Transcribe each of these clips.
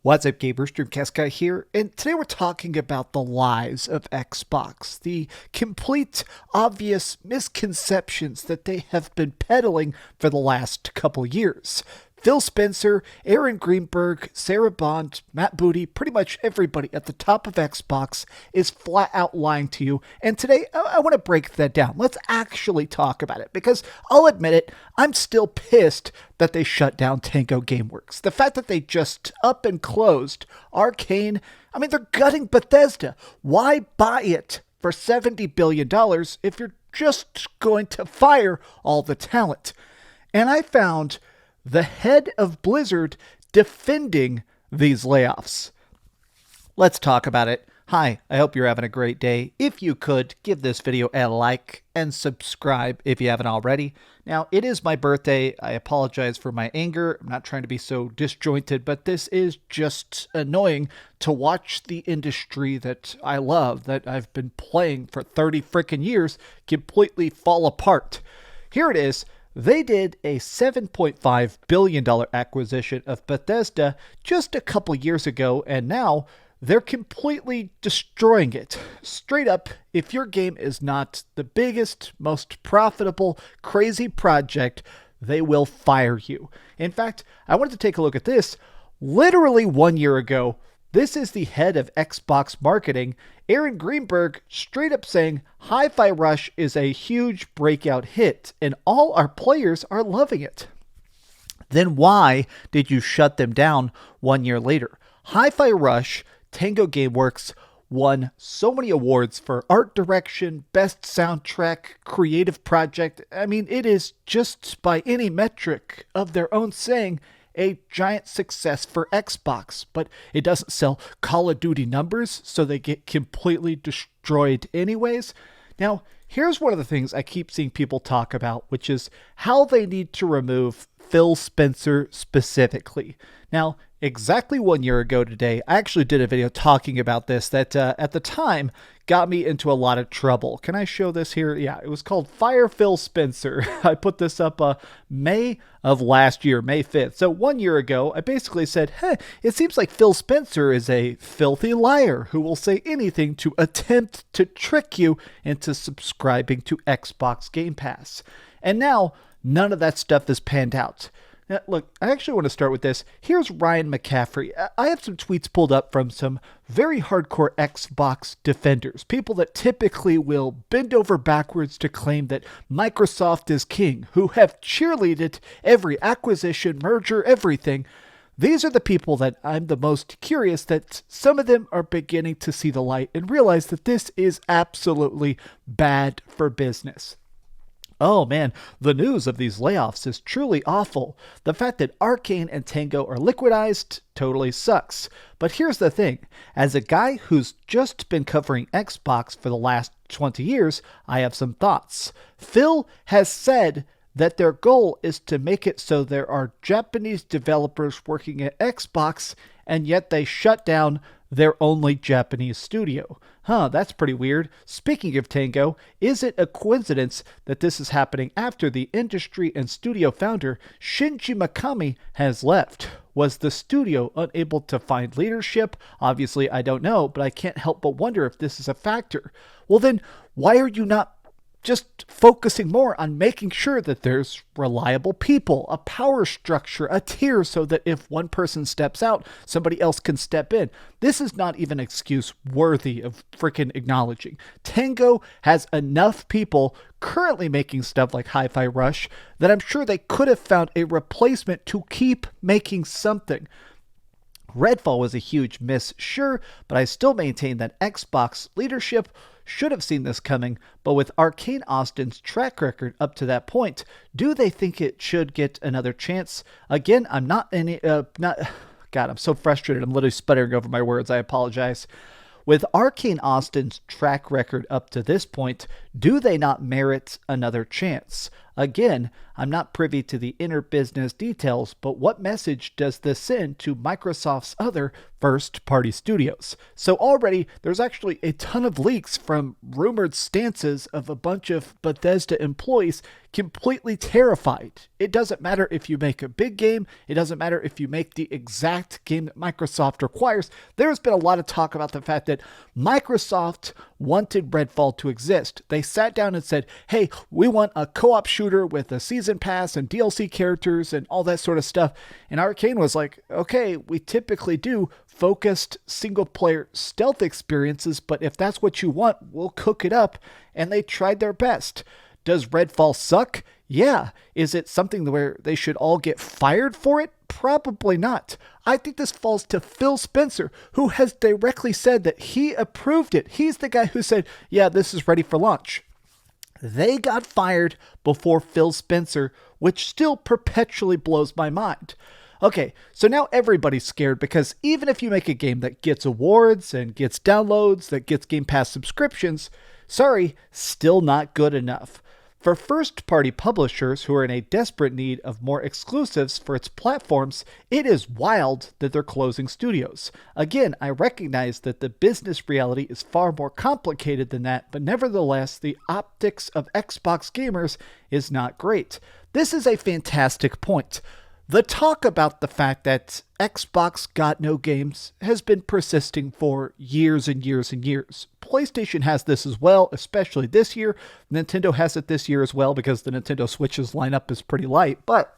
What's up, gamers? DreamcastGuy here, and today we're talking about the lies of Xbox, the complete, obvious misconceptions that they have been peddling for the last couple years. Phil Spencer, Aaron Greenberg, Sarah Bond, Matt Booty, pretty much everybody at the top of Xbox is flat out lying to you. And today, I want to break that down. Let's actually talk about it, because I'll admit it, I'm still pissed that they shut down Tango Gameworks. The fact that they just up and closed Arkane, I mean, they're gutting Bethesda. Why buy it for $70 billion if you're just going to fire all the talent? And I found the head of Blizzard defending these layoffs. Let's talk about it. Hi, I hope you're having a great day. If you could, give this video a like and subscribe if you haven't already. Now, it is my birthday. I apologize for my anger. I'm not trying to be so disjointed, but this is just annoying to watch the industry that I love, that I've been playing for 30 freaking years, completely fall apart. Here it is. They did a $7.5 billion acquisition of Bethesda just a couple years ago, and now they're completely destroying it. Straight up, if your game is not the biggest, most profitable, crazy project, they will fire you. In fact, I wanted to take a look at this. Literally 1 year ago, this is the head of Xbox marketing, Aaron Greenberg, straight up saying Hi-Fi Rush is a huge breakout hit and all our players are loving it. Then why did you shut them down 1 year later? Hi-Fi Rush, Tango Gameworks, won so many awards for art direction, best soundtrack, creative project. I mean, it is just by any metric of their own saying a giant success for Xbox, but it doesn't sell Call of Duty numbers, so they get completely destroyed anyways. Now, here's one of the things I keep seeing people talk about, which is how they need to remove Phil Spencer specifically. Now, exactly 1 year ago today, I actually did a video talking about this that at the time got me into a lot of trouble. Can I show this here? Yeah, it was called Fire Phil Spencer. I put this up May of last year, May 5th. So 1 year ago, I basically said, it seems like Phil Spencer is a filthy liar who will say anything to attempt to trick you into subscribing to Xbox Game Pass. And now, none of that stuff is panned out. Now, look, I actually want to start with this. Here's Ryan McCaffrey. I have some tweets pulled up from some very hardcore Xbox defenders, people that typically will bend over backwards to claim that Microsoft is king, who have cheerleaded every acquisition, merger, everything. These are the people that I'm the most curious that some of them are beginning to see the light and realize that this is absolutely bad for business. Oh man, the news of these layoffs is truly awful. The fact that Arkane and Tango are liquidized totally sucks. But here's the thing, as a guy who's just been covering Xbox for the last 20 years, I have some thoughts. Phil has said that their goal is to make it so there are Japanese developers working at Xbox, and yet they shut down their only Japanese studio. That's pretty weird. Speaking of Tango, is it a coincidence that this is happening after the industry and studio founder Shinji Mikami has left? Was the studio unable to find leadership? Obviously, I don't know, but I can't help but wonder if this is a factor. Well then, why are you not just focusing more on making sure that there's reliable people, a power structure, a tier, so that if one person steps out, somebody else can step in? This is not even an excuse worthy of freaking acknowledging. Tango has enough people currently making stuff like Hi-Fi Rush that I'm sure they could have found a replacement to keep making something. Redfall was a huge miss, sure, but I still maintain that Xbox leadership should have seen this coming, but with Arkane Austin's track record up to that point, do they think it should get another chance? Again, I'm not God, I'm so frustrated. I'm literally sputtering over my words. I apologize. With Arkane Austin's track record up to this point, do they not merit another chance? Again, I'm not privy to the inner business details, but what message does this send to Microsoft's other first-party studios? So already, there's actually a ton of leaks from rumored stances of a bunch of Bethesda employees completely terrified. It doesn't matter if you make a big game, it doesn't matter if you make the exact game that Microsoft requires. There's been a lot of talk about the fact that Microsoft wanted Redfall to exist. They sat down and said, hey, we want a co-op shooter with a season pass and DLC characters and all that sort of stuff. And Arkane was like, okay, we typically do focused single-player stealth experiences, but if that's what you want, we'll cook it up. And they tried their best. Does Redfall suck? Yeah. Is it something where they should all get fired for it? Probably not. I think this falls to Phil Spencer, who has directly said that he approved it. He's the guy who said, yeah, this is ready for launch. They got fired before Phil Spencer, which still perpetually blows my mind. Okay, so now everybody's scared because even if you make a game that gets awards and gets downloads, that gets Game Pass subscriptions, sorry, still not good enough. For first-party publishers who are in a desperate need of more exclusives for its platforms, it is wild that they're closing studios. Again, I recognize that the business reality is far more complicated than that, but nevertheless, the optics of Xbox gamers is not great. This is a fantastic point. The talk about the fact that Xbox got no games has been persisting for years and years and years. PlayStation has this as well, especially this year. Nintendo has it this year as well because the Nintendo Switch's lineup is pretty light, but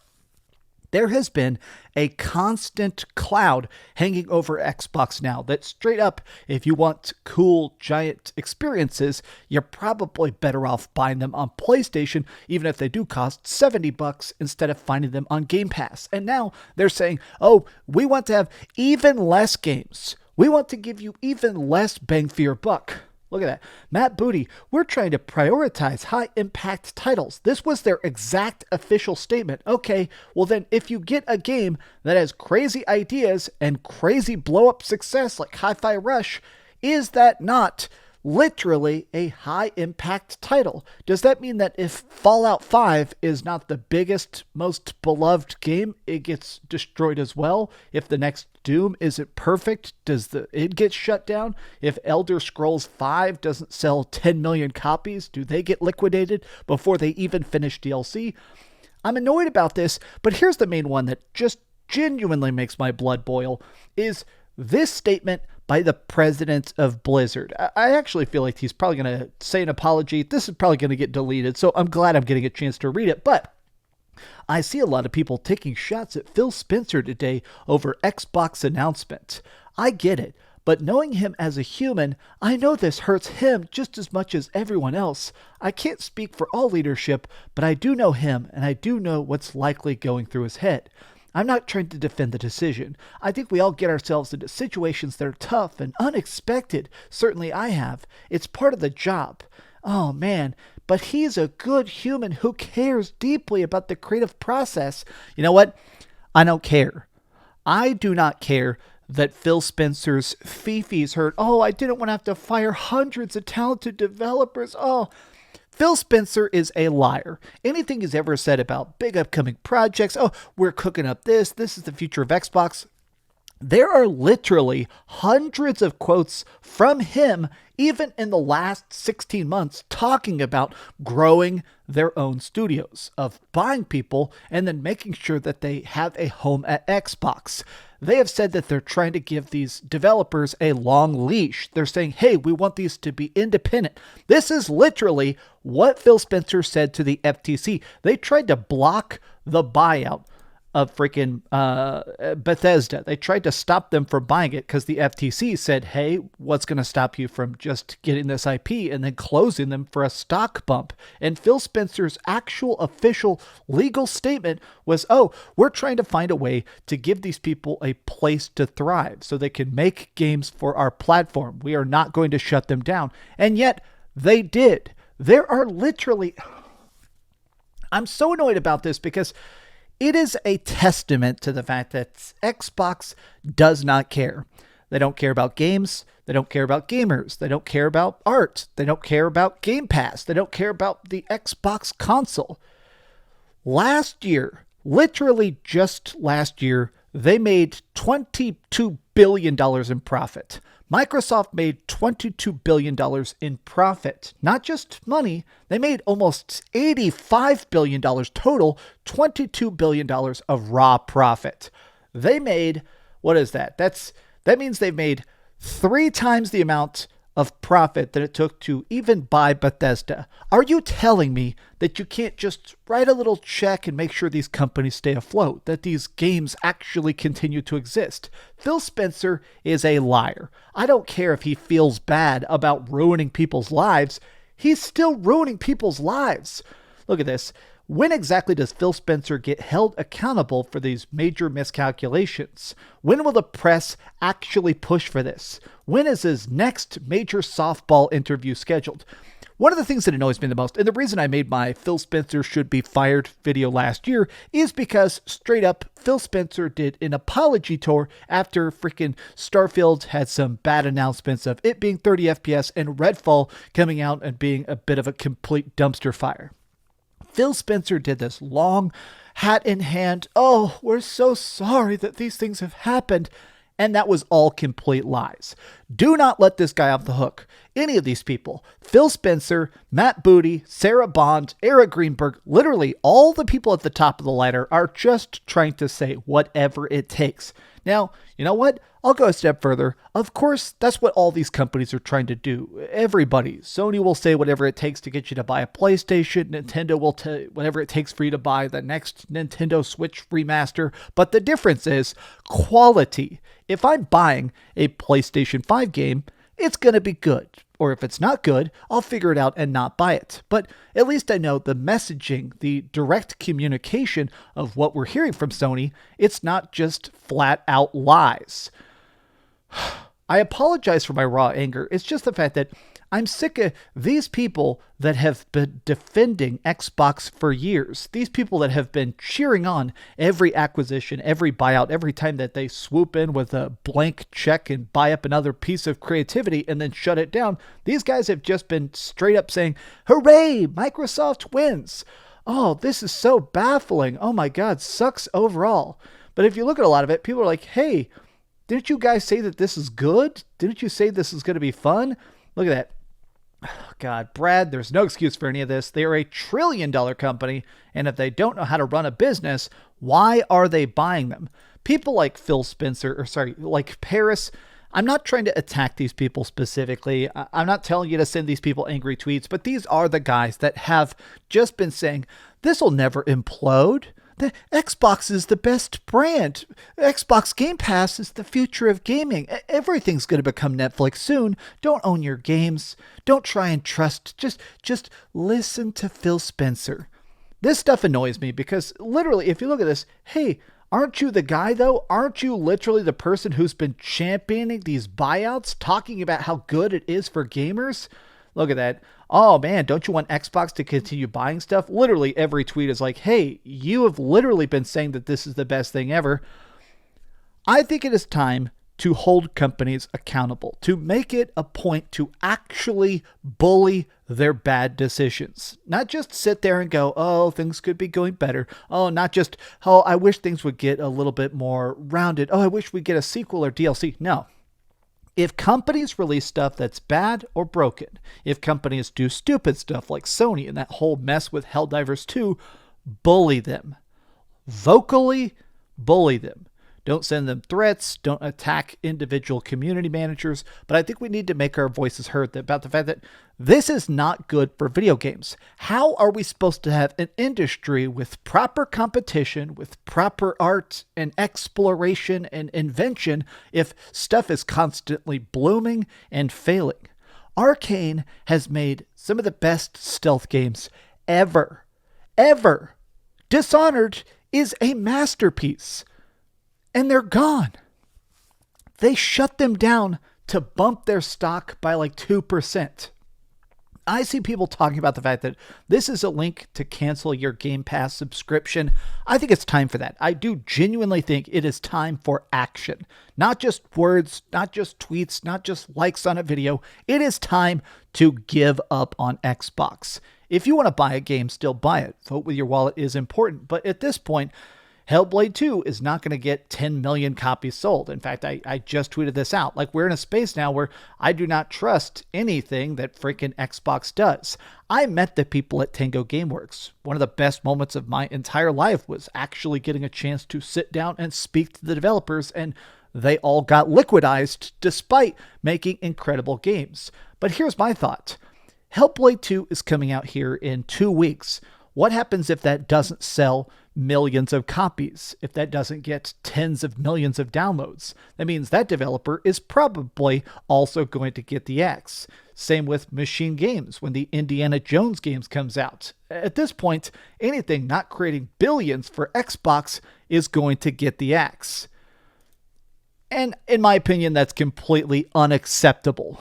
there has been a constant cloud hanging over Xbox now that straight up, if you want cool, giant experiences, you're probably better off buying them on PlayStation, even if they do cost $70 instead of finding them on Game Pass. And now they're saying, oh, we want to have even less games. We want to give you even less bang for your buck. Look at that. Matt Booty, we're trying to prioritize high-impact titles. This was their exact official statement. Okay, well then if you get a game that has crazy ideas and crazy blow-up success like Hi-Fi Rush, is that not literally a high-impact title? Does that mean that if Fallout 5 is not the biggest, most beloved game, it gets destroyed as well? If the next Doom isn't perfect, does it get shut down? If Elder Scrolls 5 doesn't sell 10 million copies, do they get liquidated before they even finish DLC? I'm annoyed about this, but here's the main one that just genuinely makes my blood boil, is this statement by the president of Blizzard. I actually feel like he's probably going to say an apology. This is probably going to get deleted, so I'm glad I'm getting a chance to read it, but I see a lot of people taking shots at Phil Spencer today over Xbox announcement. I get it, but knowing him as a human, I know this hurts him just as much as everyone else. I can't speak for all leadership, but I do know him, and I do know what's likely going through his head. I'm not trying to defend the decision. I think we all get ourselves into situations that are tough and unexpected. Certainly I have. It's part of the job. Oh man, but he's a good human who cares deeply about the creative process. You know what? I don't care. I do not care that Phil Spencer's Fifi's hurt. Oh, I didn't want to have to fire hundreds of talented developers. Oh, Phil Spencer is a liar. Anything he's ever said about big upcoming projects, oh, we're cooking up this is the future of Xbox. There are literally hundreds of quotes from him, even in the last 16 months, talking about growing their own studios, of buying people and then making sure that they have a home at Xbox. They have said that they're trying to give these developers a long leash. They're saying, hey, we want these to be independent. This is literally what Phil Spencer said to the FTC. They tried to block the buyout of freaking Bethesda. They tried to stop them from buying it because the FTC said, hey, what's going to stop you from just getting this IP and then closing them for a stock bump? And Phil Spencer's actual official legal statement was, oh, we're trying to find a way to give these people a place to thrive so they can make games for our platform. We are not going to shut them down. And yet they did. There are literally... I'm so annoyed about this because it is a testament to the fact that Xbox does not care. They don't care about games. They don't care about gamers. They don't care about art. They don't care about Game Pass. They don't care about the Xbox console. Last year, literally just last year, they made $22 billion in profit. Microsoft made $22 billion in profit. Not just money, they made almost $85 billion total, $22 billion of raw profit. They made, what is that? That means they've made 3 times the amount of profit that it took to even buy Bethesda. Are you telling me that you can't just write a little check and make sure these companies stay afloat, that these games actually continue to exist? Phil Spencer is a liar. I don't care if he feels bad about ruining people's lives. He's still ruining people's lives. Look at this. When exactly does Phil Spencer get held accountable for these major miscalculations? When will the press actually push for this? When is his next major softball interview scheduled? One of the things that annoys me the most, and the reason I made my Phil Spencer should be fired video last year, is because straight up, Phil Spencer did an apology tour after freaking Starfield had some bad announcements of it being 30 FPS and Redfall coming out and being a bit of a complete dumpster fire. Phil Spencer did this long, hat in hand, "Oh, we're so sorry that these things have happened." And that was all complete lies. Do not let this guy off the hook. Any of these people, Phil Spencer, Matt Booty, Sarah Bond, Eric Greenberg, literally all the people at the top of the ladder are just trying to say whatever it takes. Now, you know what? I'll go a step further. Of course, that's what all these companies are trying to do. Everybody. Sony will say whatever it takes to get you to buy a PlayStation. Nintendo will whatever it takes for you to buy the next Nintendo Switch remaster. But the difference is quality. If I'm buying a PlayStation 5 game, it's going to be good. Or if it's not good, I'll figure it out and not buy it. But at least I know the messaging, the direct communication of what we're hearing from Sony, it's not just flat out lies. I apologize for my raw anger. It's just the fact that I'm sick of these people that have been defending Xbox for years. These people that have been cheering on every acquisition, every buyout, every time that they swoop in with a blank check and buy up another piece of creativity and then shut it down. These guys have just been straight up saying, "Hooray, Microsoft wins." Oh, this is so baffling. Oh my God, sucks overall. But if you look at a lot of it, people are like, "Hey, didn't you guys say that this is good? Didn't you say this is going to be fun?" Look at that. Oh God, Brad, there's no excuse for any of this. They are a $1 trillion company, and if they don't know how to run a business, why are they buying them? People like Phil Spencer, like Paris, I'm not trying to attack these people specifically. I'm not telling you to send these people angry tweets, but these are the guys that have just been saying, this will never implode. The Xbox is the best brand. Xbox Game Pass is the future of gaming. Everything's going to become Netflix soon. Don't own your games. Don't try and trust. Just listen to Phil Spencer. This stuff annoys me because literally, if you look at this, hey, aren't you the guy though? Aren't you literally the person who's been championing these buyouts, talking about how good it is for gamers? Look at that. Oh man, don't you want Xbox to continue buying stuff? Literally every tweet is like, hey, you have literally been saying that this is the best thing ever. I think it is time to hold companies accountable, to make it a point to actually bully their bad decisions. Not just sit there and go, oh, things could be going better. Oh, not just, oh, I wish things would get a little bit more rounded. Oh, I wish we'd get a sequel or DLC. No. If companies release stuff that's bad or broken, if companies do stupid stuff like Sony and that whole mess with Helldivers 2, bully them. Vocally bully them. Don't send them threats. Don't attack individual community managers. But I think we need to make our voices heard about the fact that this is not good for video games. How are we supposed to have an industry with proper competition, with proper art and exploration and invention if stuff is constantly blooming and failing? Arkane has made some of the best stealth games ever. Ever. Dishonored is a masterpiece. And they're gone. They shut them down to bump their stock by like 2%. I see people talking about the fact that this is a link to cancel your Game Pass subscription. I think it's time for that. I do genuinely think it is time for action. Not just words, not just tweets, not just likes on a video. It is time to give up on Xbox. If you want to buy a game, still buy it. Vote with your wallet is important. But at this point, Hellblade 2 is not going to get 10 million copies sold. In fact, I just tweeted this out. Like, we're in a space now where I do not trust anything that freaking Xbox does. I met the people at Tango Gameworks. One of the best moments of my entire life was actually getting a chance to sit down and speak to the developers, and they all got liquidized despite making incredible games. But here's my thought. Hellblade 2 is coming out here in 2 weeks. What happens if that doesn't sell millions of copies? If that doesn't get tens of millions of downloads? That means that developer is probably also going to get the axe. Same with Machine Games when the Indiana Jones games comes out. At this point, anything not creating billions for Xbox is going to get the axe. And in my opinion, that's completely unacceptable.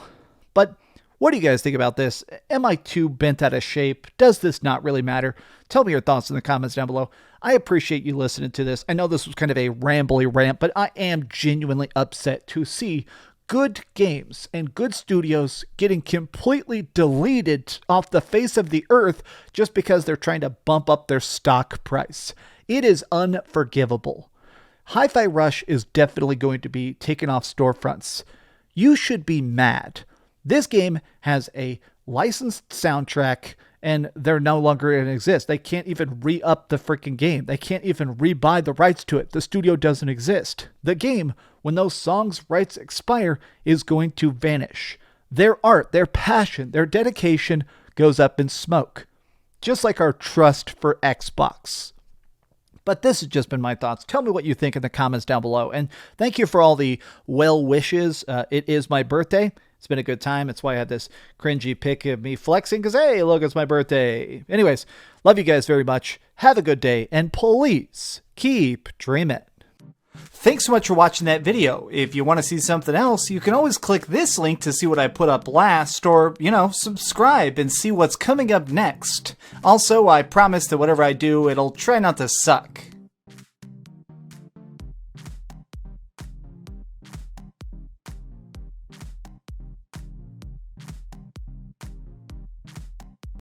But what do you guys think about this? Am I too bent out of shape? Does this not really matter? Tell me your thoughts in the comments down below. I appreciate you listening to this. I know this was kind of a rambly rant, but I am genuinely upset to see good games and good studios getting completely deleted off the face of the earth just because they're trying to bump up their stock price. It is unforgivable. Hi-Fi Rush is definitely going to be taken off storefronts. You should be mad. This game has a licensed soundtrack, and they're no longer in exist. They can't even re-up the freaking game. They can't even re-buy the rights to it. The studio doesn't exist. The game, when those songs' rights expire, is going to vanish. Their art, their passion, their dedication goes up in smoke. Just like our trust for Xbox. But this has just been my thoughts. Tell me what you think in the comments down below. And thank you for all the well wishes. It is my birthday. It's been a good time. That's why I had this cringy pic of me flexing because, hey, look, it's my birthday. Anyways, love you guys very much. Have a good day. And please keep dreaming. Thanks so much for watching that video. If you want to see something else, you can always click this link to see what I put up last, or, subscribe and see what's coming up next. Also, I promise that whatever I do, it'll try not to suck.